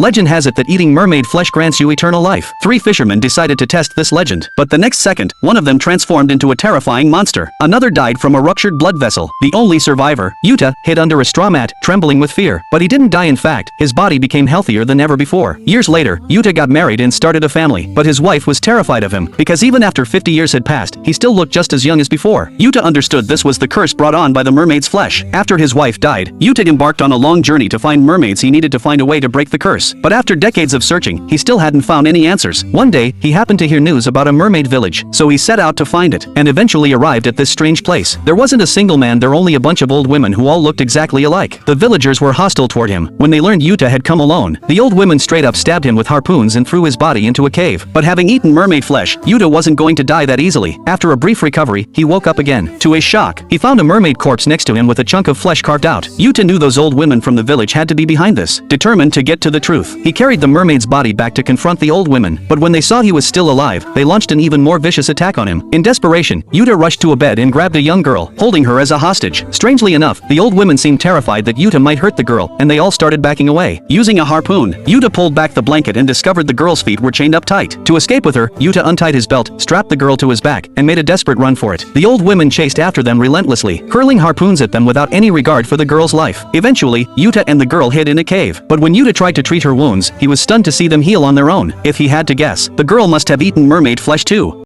Legend has it that eating mermaid flesh grants you eternal life. 3 fishermen decided to test this legend, but the next second, one of them transformed into a terrifying monster. Another died from a ruptured blood vessel. The only survivor, Yuta, hid under a straw mat, trembling with fear. But he didn't die. In fact, his body became healthier than ever before. Years later, Yuta got married and started a family, but his wife was terrified of him, because even after 50 years had passed, he still looked just as young as before. Yuta understood this was the curse brought on by the mermaid's flesh. After his wife died, Yuta embarked on a long journey to find mermaids. He needed to find a way to break the curse. But after decades of searching, he still hadn't found any answers. One day, he happened to hear news about a mermaid village, so he set out to find it, and eventually arrived at this strange place. There wasn't a single man there, only a bunch of old women who all looked exactly alike. The villagers were hostile toward him. When they learned Yuta had come alone, the old women straight up stabbed him with harpoons and threw his body into a cave. But having eaten mermaid flesh, Yuta wasn't going to die that easily. After a brief recovery, he woke up again. To his shock, he found a mermaid corpse next to him with a chunk of flesh carved out. Yuta knew those old women from the village had to be behind this. Determined to get to the truth, he carried the mermaid's body back to confront the old women. But when they saw he was still alive, they launched an even more vicious attack on him. In desperation, Yuta rushed to a bed and grabbed a young girl, holding her as a hostage. Strangely enough, the old women seemed terrified that Yuta might hurt the girl, and they all started backing away. Using a harpoon, Yuta pulled back the blanket and discovered the girl's feet were chained up tight. To escape with her, Yuta untied his belt, strapped the girl to his back, and made a desperate run for it. The old women chased after them relentlessly, hurling harpoons at them without any regard for the girl's life. Eventually, Yuta and the girl hid in a cave. But when Yuta tried to treat her wounds, he was stunned to see them heal on their own. If he had to guess, the girl must have eaten mermaid flesh too.